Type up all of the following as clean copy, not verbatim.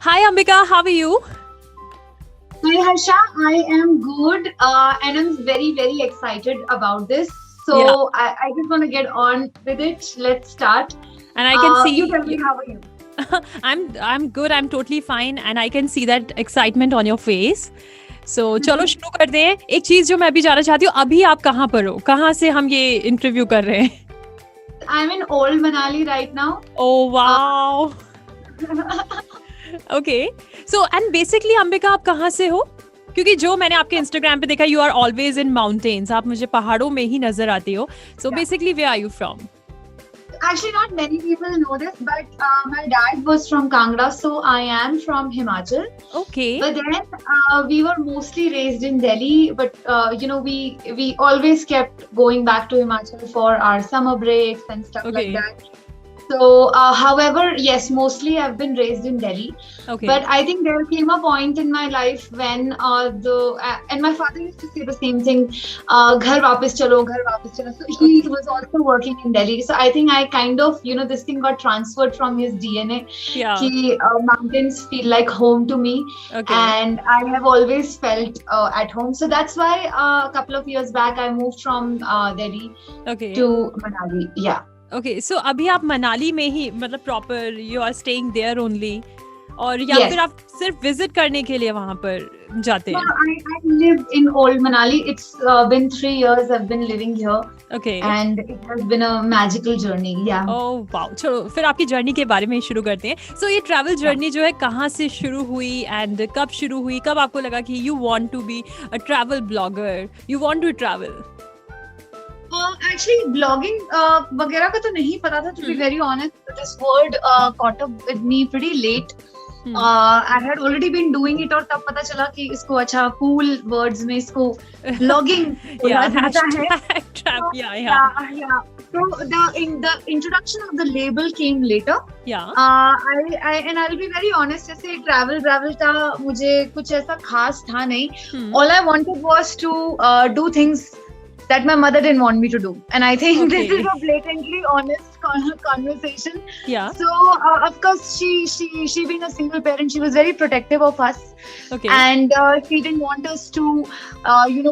Hi Ambika, how are you? Hi Harsha, I am good and I'm very, very excited about this. Yeah, I just want to get on with it. Let's start. and I can You see tell me, how are you? I'm good. I'm totally fine and I can see that excitement on your face. So चलो शुरू करते हैं. एक चीज जो मैं भी जानना चाहती हूँ, अभी आप कहाँ पर हो? कहाँ से हम ये इंटरव्यू कर रहे हैं? I'm in Old Manali right now. Oh Uh, wow. Okay. So and basically Ambika आप कहाँ से हो? क्योंकि जो मैंने आपके इंस्टाग्राम पे देखा, you are always in mountains. आप मुझे पहाड़ों में ही नजर आती हो. So yeah. basically where are you from? Actually, not many people know this, but my dad was from Kangra, so I am from Himachal. Okay. But then we were mostly raised in Delhi, but we always kept going back to Himachal for our summer breaks and stuff like Okay. that. So, however, yes, mostly I've been raised in Delhi. Okay. But I think there came a point in my life when and my father used to say the same thing, "Ghar वापस चलो, घर वापस चलो." So he was also working in Delhi. So I think I kind of, this thing got transferred from his DNA. Yeah. कि mountains feel like home to me, Okay. and I have always felt at home. So that's why a couple of years back I moved from Delhi Okay. to Manali. Yeah. Okay so अभी आप मनाली में ही मतलब proper you are staying there only और या Yes. फिर आप सिर्फ विजिट करने के लिए वहां पर जाते No, हैं? I live in Old Manali. It's been 3 years I've been living here, okay. and it has been a magical journey. Yeah. Oh wow. चलो फिर आपकी जर्नी के बारे में ही शुरू करते हैं. सो ये ट्रैवल जर्नी जो है कहाँ से शुरू हुई एंड कब शुरू हुई? कब आपको लगा कि you want to be a travel blogger, you want to travel? Actually, blogging वगैरह का तो नहीं पता था, to be very honest. This word caught up with me pretty late. I had already been doing it और तब पता चला कि इसको अच्छा cool words में इसको blogging बोला जाता है. Yeah. So the introduction of the label came later. Yeah. And I'll be very honest, जैसे travel का मुझे कुछ ऐसा खास था नहीं. All I wanted was to do things that my mother didn't want me to do, and I think this is a blatantly honest conversation. Yeah. So of course she being a single parent, she was very protective of us. Okay. And she didn't want us to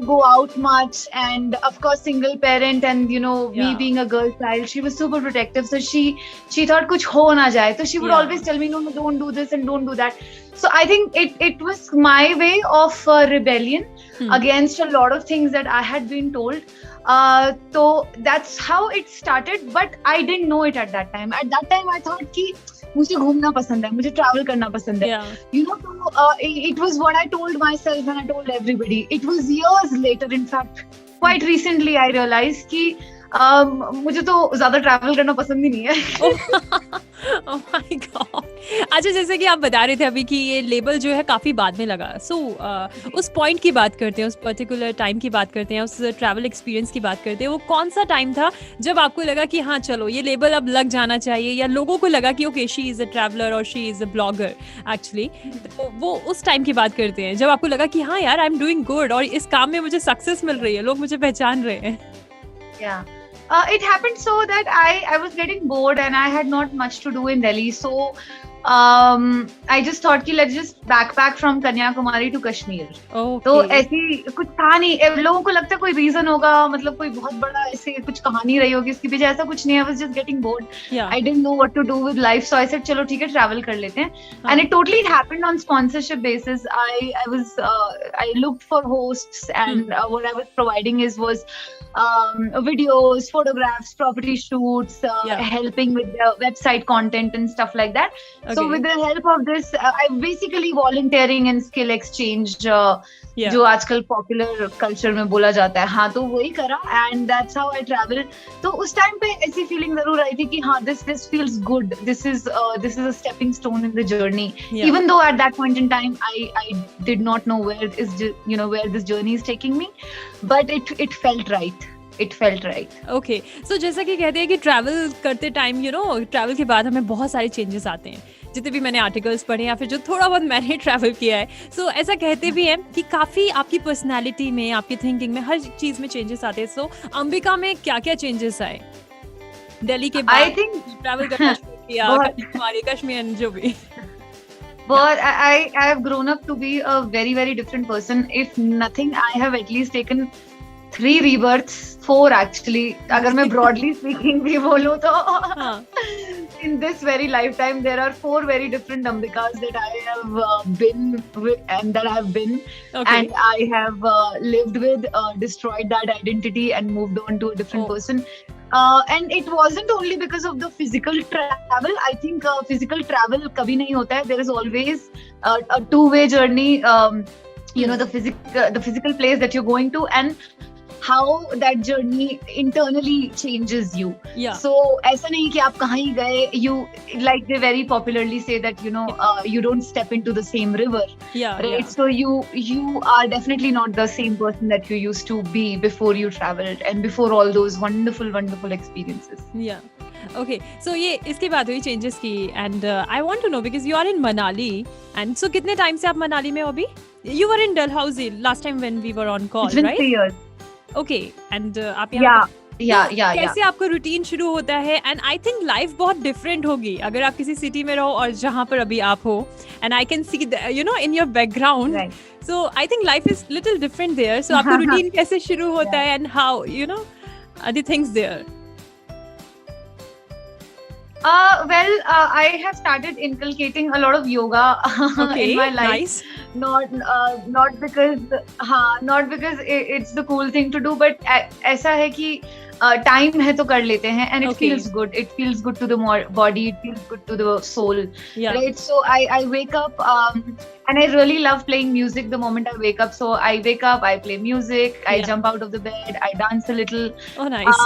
go out much, and of course single parent, and me being a girl child, she was super protective. So she thought kuch ho na jaye, so she would always tell me, no, don't do this and don't do that. So I think it was my way of rebellion against a lot of things that I had been told. So that's how it started, but I didn't know it at that time. At that time I thought कि मुझे घूमना पसंद है, मुझे travel करना पसंद है. So it was what I told myself and I told everybody. It was years later, in fact, quite recently I realized कि मुझे तो ज्यादा ट्रैवल करना पसंद ही नहीं है. Oh my God. अच्छा, जैसे कि आप बता रहे थे अभी कि ये लेबल जो है काफी बाद में लगा. सो उस पॉइंट की बात करते हैं, उस पर्टिकुलर टाइम की बात करते हैं, उस ट्रैवल एक्सपीरियंस की बात करते हैं. वो कौन सा टाइम था जब आपको लगा कि हाँ चलो ये लेबल अब लग जाना चाहिए, या लोगों को लगा कि okay she is a traveller और she is a blogger actually? तो वो उस टाइम की बात करते हैं जब आपको लगा कि हाँ यार आई एम डूइंग गुड और इस काम में मुझे सक्सेस मिल रही है, लोग मुझे पहचान रहे हैं. Yeah. It happened so that I was getting bored and I had not much to do in Delhi. So I just thought कि let's just backpack from Kanyakumari to Kashmir. Okay. तो ऐसी कुछ था नहीं. लोगों को लगता है कोई रीजन होगा, मतलब कोई बहुत बड़ा ऐसे कुछ कहानी रही होगी इसके पीछे. ऐसा कुछ नहीं. I was just getting bored. Yeah. I didn't know what to do with life, so I said चलो ठीक है travel कर लेते हैं. And it totally happened on sponsorship basis. I looked for hosts, and what I was providing was videos, photographs, property shoots, helping with the website content and stuff like that. Okay. So with the help of this, I basically volunteering and skill exchange, जो आजकल popular culture में बोला जाता है, हाँ तो वही करा, and that's how I travel. तो उस टाइम पे ऐसी फीलिंग जरूर आई थी कि हाँ this feels good. This is a stepping stone in the journey. Even though at that point in time I did not know where this journey is taking me, but it felt right. It felt right. Okay. So जैसा कि कहते हैं कि travel करते time travel के बाद हमें बहुत सारे चेंजेस आते हैं. जितने भी मैंने आर्टिकल्स पढ़े या फिर जो थोड़ा बहुत मैंने ट्रैवल किया है, सो ऐसा कहते भी हैं कि काफ़ी आपकी पर्सनालिटी में, आपकी थिंकिंग में, हर चीज़ में चेंजेस आते हैं. सो अंबिका में क्या क्या चेंजेस आए दिल्ली के बाद? I think ट्रैवल करना शुरू किया, कश्मीर, जो भी. But I have grown up to be a very, very different person. If nothing, I have at least taken 3 rebirths, 4 actually. अगर मैं broadly speaking भी बोलूँ तो in this very lifetime there are 4 very different Ambikas that I have been with and that I have been, and I have lived with, destroyed that identity and moved on to a different person. And it wasn't only because of the physical travel. I think physical travel कभी नहीं होता है. There is always a two-way journey. You know, the physical place that you're going to and how that journey internally changes you. So ऐसा नहीं कि आप कहाँ ही गए, you like they very popularly say that you don't step into the same river, right? So you are definitely not the same person that you used to be before you traveled and before all those wonderful experiences. Okay, so ये इसके बाद हुई changes की, and I want to know because you are in Manali, and so कितने time से आप मनाली में हो अभी? You were in Dalhousie last time when we were on call, right? It's been 3 years. Okay, and आप यहाँ कैसे आपका रूटीन शुरू होता है? एंड आई थिंक लाइफ बहुत डिफरेंट होगी अगर आप किसी सिटी में रहो और जहाँ पर अभी आप हो, and I can see in your background, so I think life is little different there. सो आपका रूटीन कैसे शुरू होता है and how are the things there? Well, I have started inculcating a lot of yoga in my life. Nice. Not because it's the cool thing to do, but ऐसा है कि time है तो कर लेते हैं, and it feels good. It feels good to the body. It feels good to the soul. Right? So I wake up and I really love playing music the moment I wake up. So I wake up, I play music, I jump out of the bed, I dance a little. Oh, nice.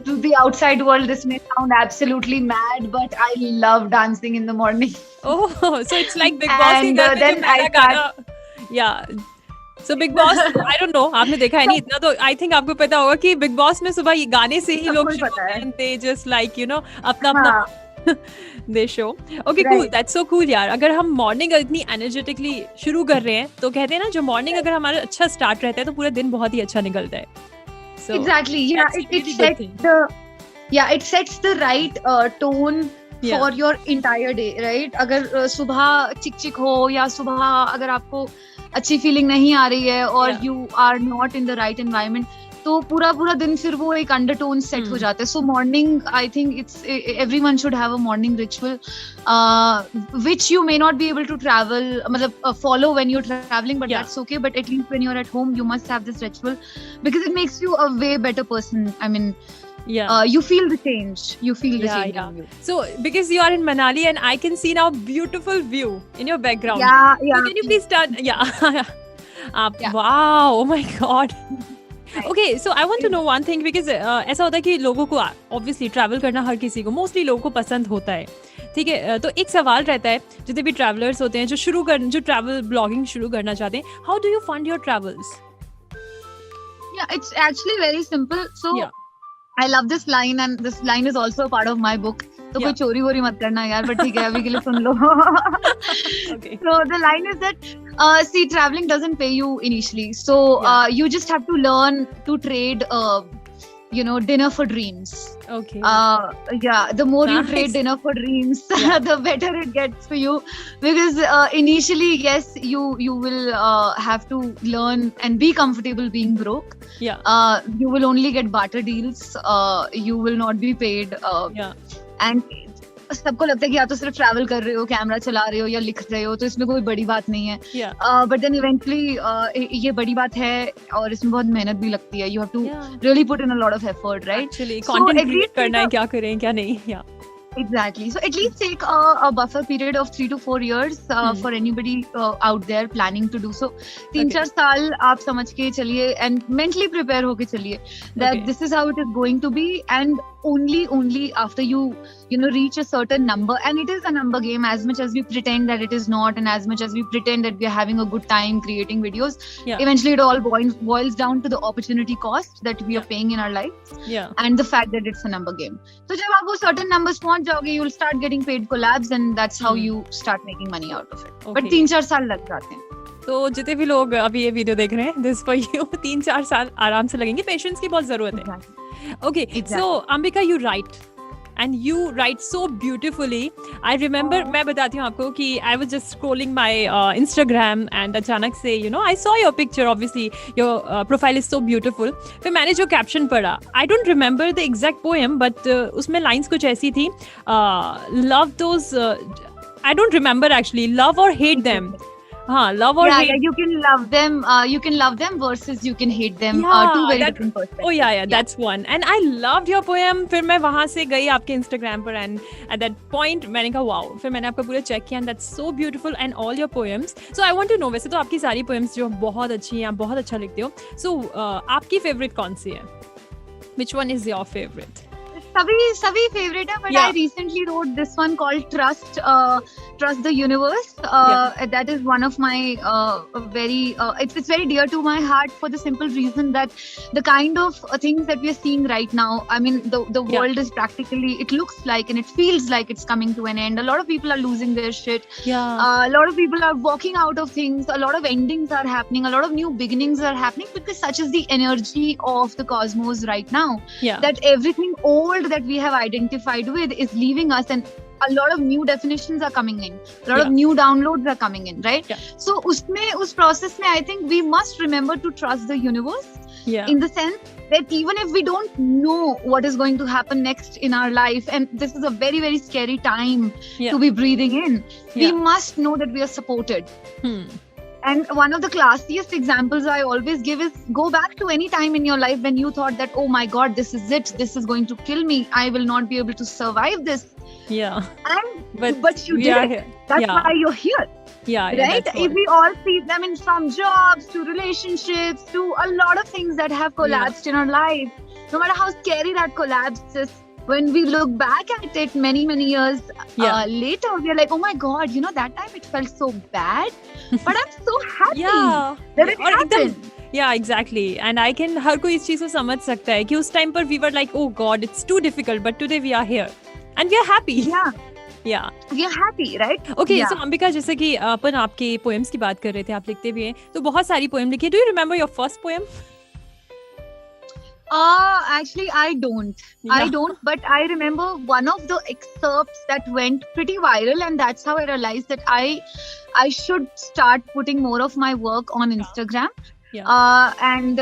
To the outside world, this may sound absolutely mad, but I love dancing in the morning. Oh, so it's like Big Boss. And then I start. Yeah. So Big Boss, I don't know, आपने देखा है नहीं इतना, तो I think आपको पता होगा कि Big Boss में सुबह ये गाने से ही लोग शुरू करते हैं. They just like अपना they show. Okay, cool. That's so cool यार. अगर हम मॉर्निंग इतनी एनर्जेटिकली शुरू कर रहे हैं तो कहते हैं ना, जो मॉर्निंग अगर हमारा अच्छा स्टार्ट रहता है तो पूरा दिन बहुत ही अच्छा निकलता है. So exactly, it sets the right tone for your entire day, right? अगर सुबह चिक हो या सुबह अगर आपको अच्छी फीलिंग नहीं आ रही है और you are not in the right environment, तो पूरा दिन फिर वो एक अंडरटोन सेट हो जाता है. So morning, I think it's everyone should have a morning ritual which you may not be able to travel, मतलब follow when you are travelling, but that's okay. But at least when you are at home you must have this ritual because it makes you a way better person. I mean, you feel the change. You feel the change in you. So because you are in Manali and I can see now beautiful view in your background. So can you please start? Wow, oh my god. Okay, so I want to know one thing because ऐसा होता है कि लोगों को obviously travel करना हर किसी को, mostly लोगों को पसंद होता है, ठीक है? तो एक सवाल रहता है, जितने भी travelers होते हैं जो travel blogging शुरू करना चाहते हैं, how do you fund your travels? Yeah, it's actually very simple. So I love this line, and this line is also a part of my book. तो कोई चोरी वोरी मत करना यार, but ठीक है अभी के लिए सुन लो. So the line is that see, traveling doesn't pay you initially, so you just have to learn to trade dinner for dreams. Okay. The more you trade dinner for dreams, the better it gets for you, because initially, yes, you will have to learn and be comfortable being broke. You will only get barter deals. You will not be paid. And सबको लगता है कि या तो सिर्फ travel कर रहे हो, कैमरा चला रहे हो या लिख रहे हो, तो इसमें कोई बड़ी बात नहीं है. बट देन इवेंचुअली ये बड़ी बात है और इसमें बहुत मेहनत भी लगती है. You have to really put in a lot of effort, right? Actually content create करना है, क्या करें क्या नहीं. Exactly. So at least take a buffer period of 3 to 4 years for anybody out there planning to do so. 3-4 साल आप समझ के चलिए and mentally prepare होके चलिए that this is how it is going to be, and only after you reach a certain number, and it is a number game as much as we pretend that it is not, and as much as we pretend that we are having a good time creating videos. Eventually it all boils down to the opportunity cost that we are paying in our lives, and the fact that it's a number game. So जब आप वो certain numbers पहुंच जाओगे, you'll start getting paid collabs, and that's how you start making money out of it. But 3-4 साल लग जाते हैं. तो जितने भी लोग अभी ये वीडियो देख रहे हैं, this for you, 3-4 साल आराम से लगेंगे. पेशेंस की बहुत जरूरत है. Okay, so Ambika, you write and you write so beautifully. I remember, मैं बताती हूँ आपको कि I was just scrolling my Instagram and अचानक से I saw your picture, obviously your profile is so beautiful. फिर मैंने जो caption पढ़ा, I don't remember the exact poem, but उसमें lines कुछ ऐसी थी, love those, I don't remember actually, love or hate them. Love or hate. Yeah, you can love them versus you can hate them. Two very different perspectives. Oh yeah, that's one. And I loved your poem. फिर मैं वहाँ से गई आपके Instagram पर, and at that point मैंने कहा wow. फिर मैंने आपका पूरा check किया, and that's so beautiful, and all your poems. So I want to know, वैसे तो आपकी सारी poems जो बहुत अच्छी हैं, आप बहुत अच्छा लिखते हो. So आपकी favorite कौन सी है? Which one is your favorite? सभी favorite है, but I recently wrote this one called Trust the Universe. That is one of my very it's very dear to my heart for the simple reason that the kind of things that we are seeing right now, I mean the world is practically, it looks like and it feels like it's coming to an end. A lot of people are losing their shit. A lot of people are walking out of things. A lot of endings are happening. A lot of new beginnings are happening because such is the energy of the cosmos right now. That everything old that we have identified with is leaving us, and a lot of new definitions are coming in, a lot of new downloads are coming in, right? So us process mein I think we must remember to trust the universe, in the sense that even if we don't know what is going to happen next in our life, and this is a very, very scary time to be breathing in, we must know that we are supported. And one of the classiest examples I always give is, go back to any time in your life when you thought that, oh my God, this is it. This is going to kill me. I will not be able to survive this. But you did it. That's why you're here. Right? If we all see them in from jobs to relationships to a lot of things that have collapsed in our life, no matter how scary that collapse is, when we look back at it many, many years later, we're like, oh my God, that time it felt so bad, but I'm so happy that it happened. Yeah, exactly. And I can, हर कोई इस चीज को समझ सकता है कि उस time पर we were like, oh God, it's too difficult, but today we are here and we are happy. We are happy, right? Okay, so Ambika, जैसे कि अपन आपके पोएम्स की बात कर रहे थे, आप लिखते भी हैं, तो बहुत सारी पोएम लिखी है. Do you remember your first poem? Actually, I don't. I don't, but I remember one of the excerpts that went pretty viral, and that's how I realized that I should start putting more of my work on Instagram. And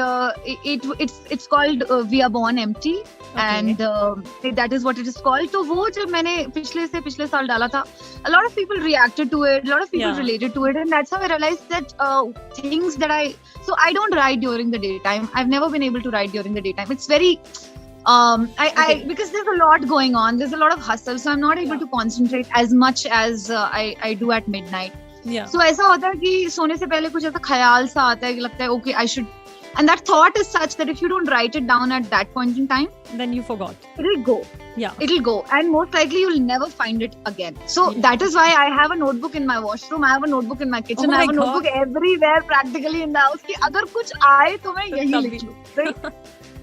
it's called We Are Born Empty, and that is what it is called. तो वो जब मैंने पिछले साल डाला था, a lot of people reacted to it, a lot of people related to it, and that's how I realized that things that so I don't write during the daytime. I've never been able to write during the daytime. It's very because there's a lot going on, there's a lot of hustle, so I'm not able to concentrate as much as I do at midnight. So ऐसा होता है कि सोने से पहले कुछ ऐसा ख्याल सा आता है कि लगता है okay, I should, and that thought is such that if you don't write it down at that point in time, then you forgot. It'll go. It'll go, and most likely you'll never find it again. So that is why I have a notebook in my washroom, I have a notebook in my kitchen, I have a notebook everywhere practically in the house कि अगर कुछ आए तो मैं यही लिख लूँ.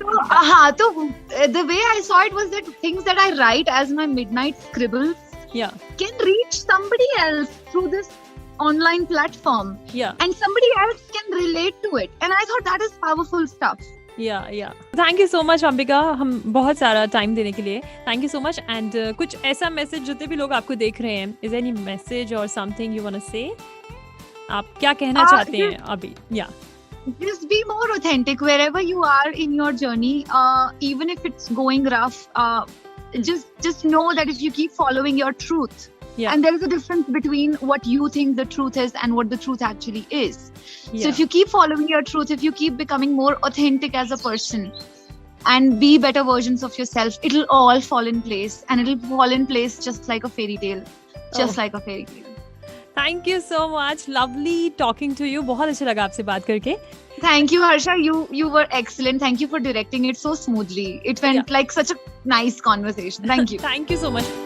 So the way I saw it was that things that I write as my midnight scribbles can reach somebody else through this online platform, and somebody else can relate to it, and I thought that is powerful stuff. Thank you so much, Ambika, हम बहुत सारा time देने के लिए. Thank you so much. And कुछ ऐसा message जितने भी लोग आपको देख रहे हैं, is there any message or something you want to say? आप क्या कहना चाहते हैं अभी? Just be more authentic wherever you are in your journey, even if it's going rough. Just know that if you keep following your truth, and there is a difference between what you think the truth is and what the truth actually is. So if you keep following your truth, if you keep becoming more authentic as a person and be better versions of yourself, it'll all fall in place, and it'll fall in place just like a fairy tale. Like a fairy tale. Thank you so much. Lovely talking to you. बहुत अच्छा लगा आपसे बात करके. Thank you, Harsha. You were excellent. Thank you for directing it so smoothly. It went like such a nice conversation. Thank you. Thank you so much.